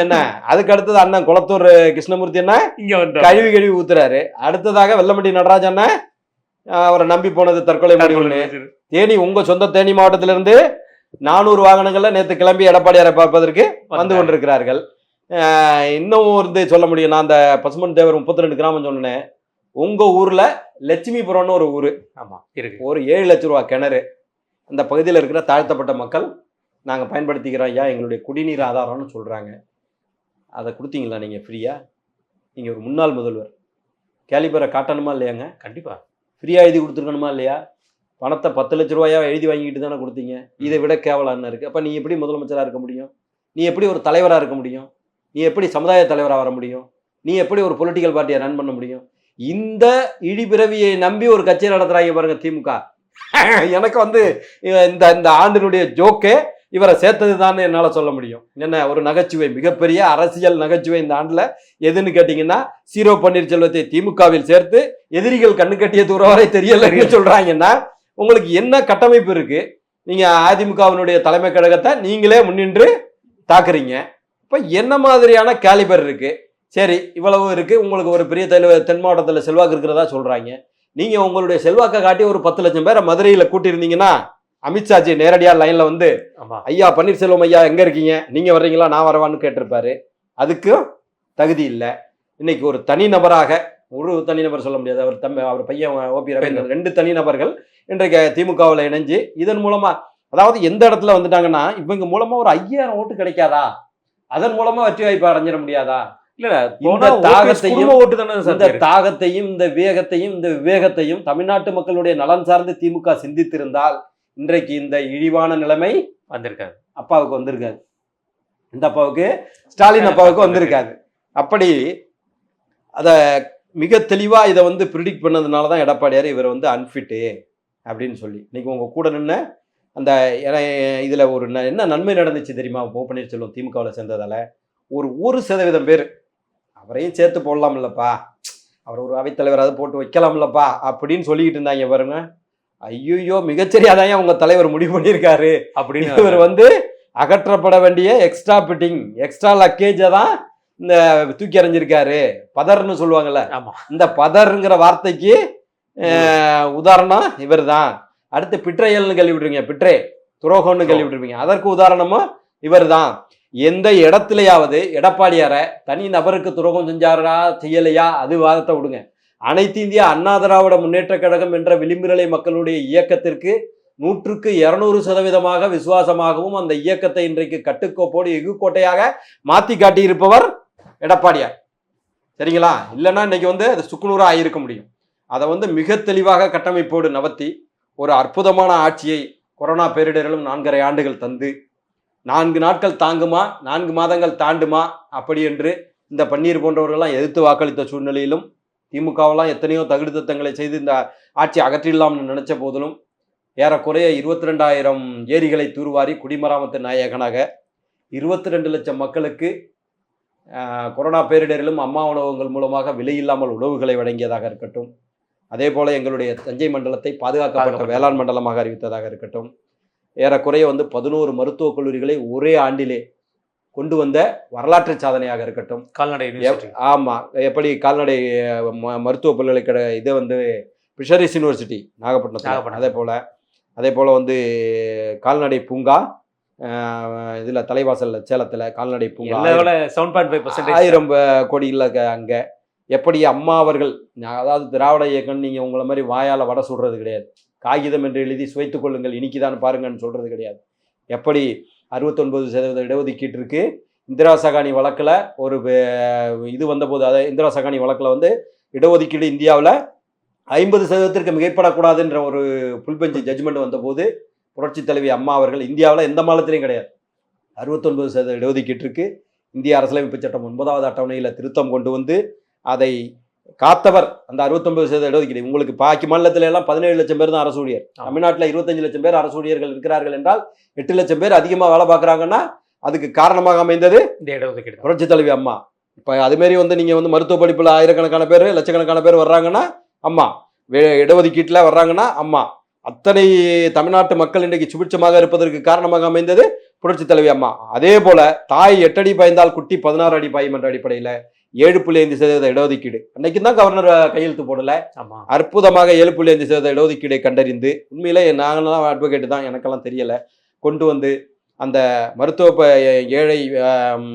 B: என்ன, அதுக்கு அடுத்தது அண்ணன் குளத்தூர் கிருஷ்ணமூர்த்தி என்ன இங்க கழுவி ஊத்துறாரு. அடுத்ததாக வெள்ளமட்டி நடராஜ் அண்ணன் அவரை நம்பி போனது தற்கொலை முடிவுன்னு. தேனி, உங்க சொந்த தேனி மாவட்டத்திலிருந்து 400 வாகனங்கள்ல நேற்று கிளம்பி எடப்பாடியாரை பார்ப்பதற்கு வந்து கொண்டிருக்கிறார்கள். இன்னும் வந்து சொல்ல முடியும், நான் அந்த பசுமன் தேவர் 32 கிராமம் சொன்னேன். உங்க ஊர்ல லட்சுமிபுரம்னு ஒரு ஊரு, ஆமா இருக்கு, ஒரு 7 லட்சம் ரூபா கிணறு. அந்த பகுதியில் இருக்கிற தாழ்த்தப்பட்ட மக்கள் நாங்கள் பயன்படுத்திக்கிறோம் ஐயா, எங்களுடைய குடிநீர் ஆதாரம்னு சொல்றாங்க. அதை கொடுத்தீங்களா நீங்கள் ஃப்ரீயாக? நீங்கள் ஒரு முன்னாள் முதல்வர், கேலிபரை காட்டணுமா இல்லையாங்க?
A: கண்டிப்பா
B: ஃப்ரீயாக எழுதி கொடுத்துருக்கணுமா இல்லையா? பணத்தை 10 லட்ச ரூபாயா எழுதி வாங்கிட்டு தானே கொடுத்தீங்க. இதை விட கேவலான்னு இருக்குது. அப்போ நீ எப்படி முதலமைச்சராக இருக்க முடியும்? நீ எப்படி ஒரு தலைவராக இருக்க முடியும்? நீ எப்படி சமுதாய தலைவராக வர முடியும்? நீ எப்படி ஒரு பொலிட்டிக்கல் பார்ட்டியை ரன் பண்ண முடியும்? இந்த இழிபிறவியை நம்பி ஒரு கட்சியை நடத்துகிறாங்க பாருங்க திமுக. எனக்கு வந்து இந்த இந்த ஆண்டினுடைய ஜோக்கே இவரை சேர்த்தது தான் என்னால் சொல்ல முடியும். என்ன ஒரு நகைச்சுவை, மிகப்பெரிய அரசியல் நகைச்சுவை இந்த ஆண்டில் எதுன்னு கேட்டிங்கன்னா, சீரோ பன்னீர்செல்வத்தை திமுகவில் சேர்த்து எதிரிகள் கண்ணு கட்டிய தூரம் வரை தெரியலன்னு சொல்கிறாங்கன்னா, உங்களுக்கு என்ன கட்டமைப்பு இருக்குது? நீங்கள் அதிமுகவினுடைய தலைமை கழகத்தை நீங்களே முன்னின்று தாக்குறீங்க. இப்போ என்ன மாதிரியான கேலிபர் இருக்குது? சரி, இவ்வளவு இருக்குது, உங்களுக்கு ஒரு பெரிய தென் மாவட்டத்தில் செல்வாக்கு இருக்கிறதா சொல்கிறாங்க. நீங்கள் உங்களுடைய செல்வாக்கை காட்டி ஒரு 10 லட்சம் பேரை மதுரையில் கூட்டியிருந்தீங்கன்னா, அமித்ஷாஜி நேரடியாக லைனில் வந்து, ஐயா பன்னீர்செல்வம் ஐயா எங்கே இருக்கீங்க, நீங்கள் வர்றீங்களா, நான் வரவான்னு கேட்டிருப்பாரு. அதுக்கும் தகுதி இல்லை. இன்னைக்கு ஒரு தனிநபராக, ஒரு தனிநபர் சொல்ல முடியாது, அவர் பையன் ஓபி ரவீந்திரன், 2 தனிநபர்கள் இன்றைக்கு திமுகவில் இணைஞ்சு இதன் மூலமாக, அதாவது எந்த இடத்துல வந்துட்டாங்கன்னா, இவங்க மூலமாக ஒரு 5000 ஓட்டு கிடைக்காதா? அதன் மூலமாக வெற்றி வாய்ப்பு அடைஞ்சிட முடியாதா? இந்த தாகத்தையும் இந்த வேகத்தையும் இந்த விவேகத்தையும் தமிழ்நாட்டு மக்களுடைய நலன் சார்ந்து திமுக சிந்தித்திருந்தால் இன்றைக்கு இந்த இழிவான நிலைமை
A: வந்திருக்காது,
B: அப்பாவுக்கு வந்திருக்காது. இந்த அப்பாவுக்கு, ஸ்டாலின் அப்பாவுக்கு வந்திருக்காது. அப்படி அதை மிக தெளிவாக இதை வந்து ப்ரிடிக்ட் பண்ணதுனால தான் எடப்பாடியார் இவர் வந்து அன்ஃபிட்டு அப்படின்னு சொல்லி இன்னைக்கு உங்கள் கூட நின்று அந்த இதில் ஒரு என்ன நன்மை நடந்துச்சு தெரியுமா? ஓ பன்னீர்செல்வம் திமுகவில் சேர்ந்ததால் ஒரு 1% பேர் அவரையும் சேர்த்து போடலாம்லப்பா, அவர் ஒரு அவைத்தலைவராது போட்டு வைக்கலாம்லப்பா அப்படின்னு சொல்லிக்கிட்டு இருந்தாங்க பாருங்க. ஐயோ, மிகச்சரியாதான் உங்க தலைவர் முடிவு பண்ணியிருக்காரு அப்படின்னு இவர் வந்து அகற்றப்பட வேண்டிய எக்ஸ்ட்ரா பிட்டிங், எக்ஸ்ட்ரா லக்கேஜை தான் இந்த தூக்கி எறிஞ்சிருக்காரு. பதர்ன்னு சொல்லுவாங்கல்ல, இந்த பதர்ங்கிற வார்த்தைக்கு உதாரணம் இவர் தான். அடுத்து பிட்ரையல்னு கேள்வி விட்டுருவீங்க, பிட்ரே துரோகம்னு கேள்வி விட்டுருவீங்க, அதற்கு உதாரணமும் இவர் தான். எந்த இடத்துலையாவது எடப்பாடியாரை தனி நபருக்கு துரோகம் செஞ்சாரா செய்யலையா அது வாதத்தை விடுங்க. அனைத்து இந்திய அண்ணா திராவிட முன்னேற்ற கழகம் என்ற விளிம்புநிலை மக்களுடைய இயக்கத்திற்கு 100க்கு 200% விசுவாசமாகவும் அந்த இயக்கத்தை இன்றைக்கு கட்டுக்கோப்போடு எகுக்கோட்டையாக மாற்றி காட்டியிருப்பவர் எடப்பாடியார். சரிங்களா? இல்லைன்னா இன்னைக்கு வந்து அது சுக்குநூறாக ஆகியிருக்க முடியும். அதை வந்து மிக தெளிவாக கட்டமைப்போடு நவத்தி ஒரு அற்புதமான ஆட்சியை கொரோனா பேரிடரிலும் 4.5 ஆண்டுகள் தந்து 4 நாட்கள் தாங்குமா 4 மாதங்கள் தாண்டுமா அப்படி என்று இந்த பன்னீர் போன்றவர்கள்லாம் எதிர்த்து வாக்களித்த சூழ்நிலையிலும் திமுகவெல்லாம் எத்தனையோ தகுதித்தங்களை செய்து இந்த ஆட்சி அகற்றிடலாம்னு நினைச்ச போதிலும் ஏறக்குறைய 22,000 ஏரிகளை தூர்வாரி குடிமராமத்து நாயகனாக 22 லட்சம் மக்களுக்கு கொரோனா பேரிடரிலும் அம்மா உணவகங்கள் மூலமாக விலையில்லாமல் உணவுகளை வழங்கியதாக இருக்கட்டும், அதே போல எங்களுடைய தஞ்சை மண்டலத்தை பாதுகாக்கப்பட்ட வேளாண் மண்டலமாக அறிவித்ததாக இருக்கட்டும், ஏறக்குறைய வந்து 11 மருத்துவக் கல்லூரிகளை ஒரே ஆண்டிலே கொண்டு வந்த வரலாற்று சாதனையாக இருக்கட்டும்.
A: கால்நடை,
B: ஆமாம், எப்படி கால்நடை மருத்துவ பல்கலைக்கழக இதை வந்து ஃபிஷரிஸ் யூனிவர்சிட்டி நாகப்பட்டினம், அதே போல் வந்து கால்நடை பூங்கா இதில் தலைவாசல் சேலத்தில் கால்நடை பூங்கா 1000 கோடியில் அங்கே எப்படி அம்மா அவர்கள், அதாவது திராவிட இயக்கம் நீங்கள் உங்களை மாதிரி வாயால் வடை சுடுறது கிடையாது, காகிதம் என்று எழுதி சுவைத்து கொள்ளுங்கள் இனிக்குதான் பாருங்கன்னு சொல்கிறது கிடையாது. எப்படி 69% இடஒதுக்கீட்டிற்கு இந்திரா சகானி வழக்கில் ஒரு இது வந்தபோது, அதாவது இந்திரா சகானி வழக்கில் வந்து இடஒதுக்கீடு இந்தியாவில் 50%ற்கு மிகைப்படக்கூடாதுன்ற ஒரு புல்பெஞ்சு ஜட்ஜ்மெண்ட் வந்தபோது புரட்சி தலைவி அம்மா அவர்கள் இந்தியாவில் எந்த மாநிலத்திலையும் கிடையாது 69% இடஒதுக்கீட்டிற்கு இந்திய அரசியலமைப்பு சட்டம் 9வது அட்டவணையில் திருத்தம் கொண்டு வந்து அதை காத்தவர். அந்த 69% இடஒதுக்கீடு உங்களுக்கு பாக்கி மாநிலத்தில எல்லாம் 17 லட்சம் பேர் தான் அரசு ஊழியர், தமிழ்நாட்டில் 25 லட்சம் பேர் அரசு ஊழியர்கள் இருக்கிறார்கள் என்றால் 8 லட்சம் பேர் அதிகமாக வேலை பார்க்குறாங்கன்னா அதுக்கு காரணமாக அமைந்தது இந்த இடஒதுக்கீடு, புரட்சி தலைவி அம்மா. இப்போ அதுமாரி வந்து நீங்கள் வந்து மருத்துவ படிப்பில் ஆயிரக்கணக்கான பேர் லட்சக்கணக்கான பேர் வர்றாங்கன்னா அம்மா, இடஒதுக்கீட்டில் வர்றாங்கன்னா அம்மா. அத்தனை தமிழ்நாட்டு மக்கள் இன்றைக்கு சுபிட்சமாக இருப்பதற்கு காரணமாக அமைந்தது புரட்சி தலைவி அம்மா. அதே போல தாய் 8 அடி பாய்ந்தால் குட்டி 16 அடி பாயும் என்ற அடிப்படையில் 7.5% இடஒதுக்கீடு அன்னைக்கு தான் கவர்னர் கையெழுத்து போடல, அற்புதமாக 7.5% இடஒதுக்கீடை கண்டறிந்து, உண்மையிலே நாங்களாம் அட்வொகேட்டு தான், எனக்கெல்லாம் தெரியலை, கொண்டு வந்து அந்த மருத்துவ ஏழை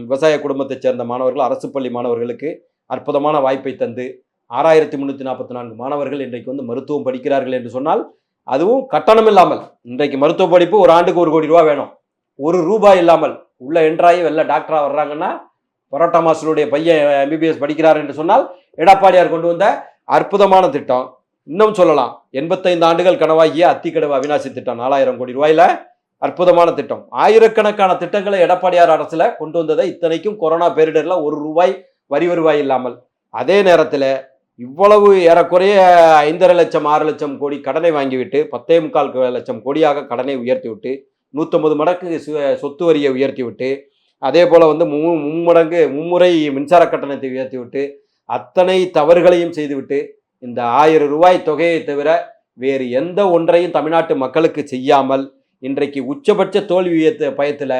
B: விவசாய குடும்பத்தைச் சேர்ந்த மாணவர்கள், அரசு பள்ளி மாணவர்களுக்கு அற்புதமான வாய்ப்பை தந்து 6344 மாணவர்கள் இன்றைக்கு வந்து மருத்துவம் படிக்கிறார்கள் என்று சொன்னால், அதுவும் கட்டணம் இல்லாமல். இன்றைக்கு மருத்துவ படிப்பு ஒரு ஆண்டுக்கு 1 கோடி ரூபா வேணும், 1 ரூபாய் இல்லாமல் உள்ள என்ட்ராயி வெளில டாக்டராக வர்றாங்கன்னா பரோட்டா மாஸ்டருடைய பையன் எம்பிபிஎஸ் படிக்கிறார் என்று சொன்னால் எடப்பாடியார் கொண்டு வந்த அற்புதமான திட்டம். இன்னும் சொல்லலாம், 85 ஆண்டுகள் கனவாகிய அத்திக்கடவு அவிநாசி திட்டம் 4000 கோடி ரூபாயில அற்புதமான திட்டம். ஆயிரக்கணக்கான திட்டங்களை எடப்பாடியார் அரசுல கொண்டு வந்ததை, இத்தனைக்கும் கொரோனா பேரிடர்ல ₹1 வரி வருவாய் இல்லாமல். அதே நேரத்தில் இவ்வளவு ஏறக்குறைய 5,5 லட்சம் 6 லட்சம் கோடி கடனை வாங்கிவிட்டு 10,4 லட்சம் கோடியாக கடனை உயர்த்திவிட்டு 150 மடங்கு சொத்து வரியை உயர்த்திவிட்டு, அதே போல வந்து மும்முறை மின்சார கட்டணத்தை உயர்த்திவிட்டு அத்தனை தவறுகளையும் செய்துவிட்டு இந்த ₹1000 தொகையை தவிர வேறு எந்த ஒன்றையும் தமிழ்நாட்டு மக்களுக்கு செய்யாமல் இன்றைக்கு உச்சபட்ச தோல்வி பயத்தில்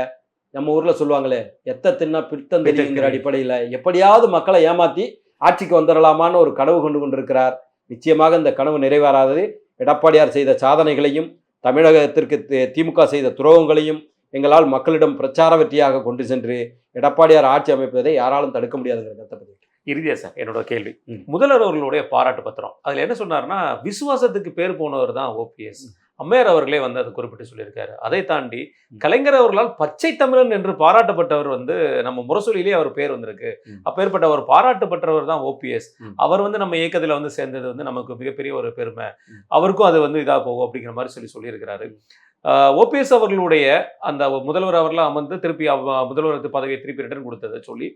B: நம்ம ஊரில் சொல்லுவாங்களே, எத்த தின்னா பித்தம் தெரியுங்கிற அடிப்படையில் எப்படியாவது மக்களை ஏமாற்றி ஆட்சிக்கு வந்துடலாமான்னு ஒரு கனவு கொண்டிருக்கிறார். நிச்சயமாக இந்த கனவு நிறைவேறாதது. எடப்பாடியார் செய்த சாதனைகளையும் தமிழகத்திற்கு திமுக செய்த துரோகங்களையும் எங்களால் மக்களிடம் பிரச்சார வெற்றியாக கொண்டு சென்று எடப்பாடியார் ஆட்சி அமைப்பதை யாராலும் தடுக்க முடியாதுங்கிற கருத்தை பற்றி
A: இறுதியா சார் என்னோட கேள்வி, முதல்வர் அவர்களுடைய பாராட்டு பத்திரம் அதுல என்ன சொன்னார்னா, விசுவாசத்துக்கு பேர் போனவர் தான் ஓபிஎஸ். அம்மையார் அவர்களே வந்து அதை குறிப்பிட்டு சொல்லியிருக்காரு. அதை தாண்டி கலைஞர் அவர்களால் பச்சை தமிழன் என்று பாராட்டப்பட்டவர் வந்து நம்ம முரசொலியிலே அவர் பேர் வந்திருக்கு. அப்பேற்பட்ட அவர் பாராட்டப்பட்டவர் தான் ஓபிஎஸ். அவர் வந்து நம்ம இயக்கத்தில் வந்து சேர்ந்தது வந்து நமக்கு மிகப்பெரிய ஒரு பெருமை. அவருக்கும் அது வந்து இதாக போகும் அப்படிங்கிற மாதிரி சொல்லியிருக்கிறாரு. ஓபிஎஸ் அவர்களுடைய அந்த முதல்வர் அவர்களாம் அமர்ந்து திருப்பி முதல்வர் பதவியை திருப்பி ரிட்டர்ன் கொடுத்ததை சொல்லி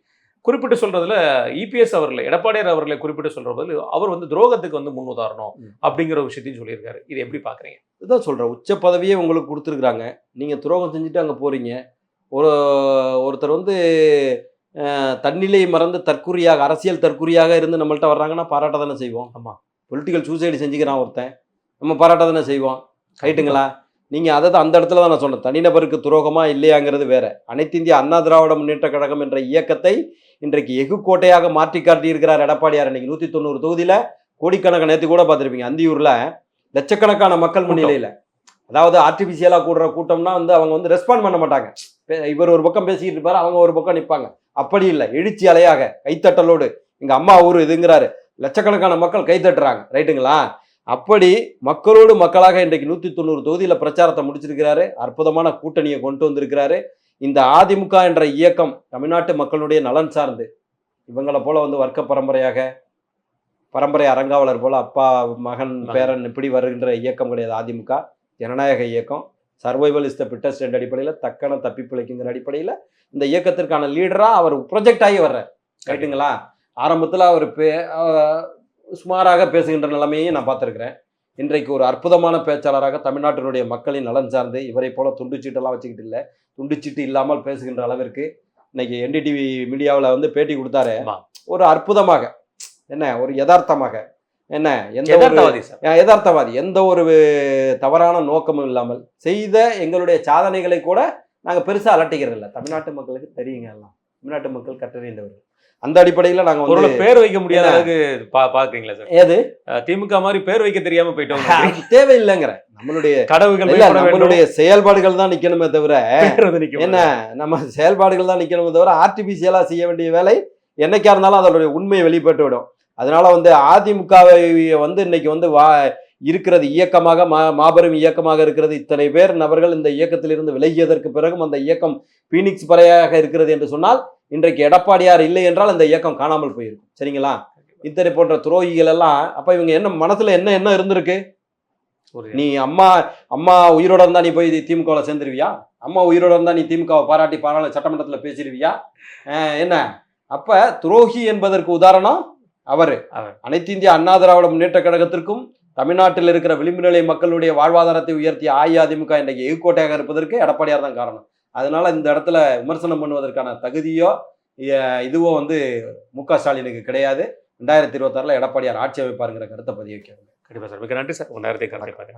A: குறிப்பிட்டு சொல்றதுல இபிஎஸ் அவர்களை, எடப்பாடியார் அவர்களை குறிப்பிட்டு சொல்றது அவர் வந்து துரோகத்துக்கு வந்து முன் உதாரணம் அப்படிங்கிற ஒரு விஷயத்தையும் சொல்லியிருக்காரு. இது எப்படி பாக்குறீங்க?
B: இதுதான் சொல்றேன், உச்ச பதவியே உங்களுக்கு கொடுத்துருக்குறாங்க, நீங்க துரோகம் செஞ்சுட்டு அங்க போறீங்க. ஒருத்தர் வந்து தன்னிலை மறந்து தற்குறியாக, அரசியல் தற்குறியாக இருந்து நம்மள்ட்ட வர்றாங்கன்னா பாராட்ட தானே செய்வோம். ஆமா, பொலிட்டிக்கல் சூசைடு செஞ்சுக்கிறான் ஒருத்தன், நம்ம பாராட்ட தானே செய்வோம். ரைட்டுங்களா? நீங்க அதை தான் அந்த இடத்துல தான் நான் சொன்னேன், தனிநபருக்கு துரோகமா இல்லையாங்கிறது வேற. அனைத்து இந்திய அண்ணா திராவிட முன்னேற்ற கழகம் என்ற இயக்கத்தை இன்றைக்கு எஃகு கோட்டையாக மாற்றி காட்டியிருக்கிறார் எடப்பாடியார். இன்னைக்கு 190 தொகுதியில கோடிக்கணக்கான, நேற்று கூட பார்த்துருப்பீங்க, அந்தியூர்ல லட்சக்கணக்கான மக்கள் முன்னிலையில், அதாவது ஆர்டிபிஷியலா கூடுற கூட்டம்னா வந்து அவங்க வந்து ரெஸ்பாண்ட் பண்ண மாட்டாங்க. இவர் ஒரு பக்கம் பேசிக்கிட்டு இருப்பாரு, அவங்க ஒரு பக்கம் நிற்பாங்க. அப்படி இல்லை, எழுச்சி அலையாக கைத்தட்டலோடு எங்க அம்மா ஊர் இதுங்கிறாரு, லட்சக்கணக்கான மக்கள் கைத்தட்டுறாங்க. ரைட்டுங்களா? அப்படி மக்களோடு மக்களாக இன்றைக்கு 190 தொகுதியில் பிரச்சாரத்தை முடிச்சிருக்கிறாரு. அற்புதமான கூட்டணியை கொண்டு வந்திருக்கிறாரு. இந்த அதிமுக என்ற இயக்கம் தமிழ்நாட்டு மக்களுடைய நலன் சார்ந்து, இவங்களை போல வந்து வர்க்க பரம்பரை அரங்காவலர் போல அப்பா மகன் பேரன் இப்படி வருகின்ற இயக்கம் கிடையாது. அதிமுக ஜனநாயக இயக்கம், சர்வைவல் இஸ் த பிட்டஸ்ட் என்ற அடிப்படையில், தக்கன தப்பி பிழைக்குங்கிற அடிப்படையில் இந்த இயக்கத்திற்கான லீடராக அவர் ப்ரொஜெக்ட் ஆகி வர்றார். ரைட்டுங்களா? ஆரம்பத்தில் அவர் சுமாராக பேசுகின்ற நிலைமையும் நான் பார்த்துருக்கிறேன். இன்றைக்கு ஒரு அற்புதமான பேச்சாளராக தமிழ்நாட்டினுடைய மக்களின் நலன் சார்ந்து, இவரை போல துண்டுச்சீட்டெல்லாம் வச்சுக்கிட்டு இல்லை, துண்டுச்சீட்டு இல்லாமல் பேசுகின்ற அளவிற்கு இன்னைக்கு என்டிடிவி மீடியாவில் வந்து பேட்டி கொடுத்தாரு. ஒரு அற்புதமாக, என்ன ஒரு யதார்த்தமாக, என்ன யதார்த்தவாதி, எந்த ஒரு தவறான நோக்கமும் இல்லாமல் செய்த எங்களுடைய சாதனைகளை கூட நாங்கள் பெருசாக அலட்டிக்கிறது இல்லை. தமிழ்நாட்டு மக்களுக்கு தெரியுங்க, எல்லாம் தமிழ்நாட்டு மக்கள் கற்றறிந்தவர்கள். அந்த அடிப்படையில் நாங்கள் ஒரு
A: பேர் வைக்க முடியாத அளவுக்கு பாக்குறீங்களா சார்?
B: ஏது
A: திமுக மாதிரி பேர் வைக்க தெரியாம போயிட்டோம்.
B: தேவையில்லைங்கிற, நம்மளுடைய கடவுள்கள், நம்மளுடைய செயல்பாடுகள் தான் நிக்கணுமே தவிர, என்ன நம்ம செயல்பாடுகள் தான் நிக்கணுமே தவிர ஆர்டிபிஷியலா செய்ய வேண்டிய வேலை என்னைக்கா இருந்தாலும் அதோடைய உண்மை வெளிப்பட்டு விடும். அதனால வந்து அதிமுகவை வந்து இன்னைக்கு வந்து இருக்கிறது இயக்கமாக, மாபெரும் இயக்கமாக இருக்கிறது. இத்தனை பேர் நபர்கள் இந்த இயக்கத்திலிருந்து விலகியதற்கு பிறகும் அந்த இயக்கம் பீனிக்ஸ் பறையாக இருக்கிறது என்று சொன்னால், இன்றைக்கு எடப்பாடியார் இல்லை என்றால் அந்த இயக்கம் காணாமல் போயிருக்கும். சரிங்களா? இத்தனை போன்ற துரோகிகள் எல்லாம் அப்ப இவங்க என்ன மனசுல என்ன இருந்திருக்கு? நீ அம்மா உயிரோட இருந்தா நீ போய் திமுகவை சேர்ந்துருவியா? அம்மா உயிரோட இருந்தா நீ திமுகவை பாராட்டி சட்டமன்றத்தில் பேசிடுவியா? என்ன அப்ப துரோகி என்பதற்கு உதாரணம் அவரு. அனைத்து இந்திய அண்ணா திராவிட முன்னேற்ற கழகத்திற்கும் தமிழ்நாட்டில் இருக்கிற விளிம்பு நிலை மக்களுடைய வாழ்வாதாரத்தை உயர்த்திய அஇஅதிமுக இன்றைக்கு எகுக்கோட்டையாக இருப்பதற்கு எடப்பாடியார் தான் காரணம். அதனால இந்த இடத்துல விமர்சனம் பண்ணுவதற்கான தகுதியோ இதுவோ வந்து மு.க. ஸ்டாலினுக்கு கிடையாது. 2026 எடப்பாடியார் ஆட்சி அமைப்பாருங்கிற கருத்தை பதிவு வைக்கிறாங்க.
A: கண்டிப்பாக சார், மிக நன்றி சார், உங்கள் நேரத்தை கண்டிப்பாக.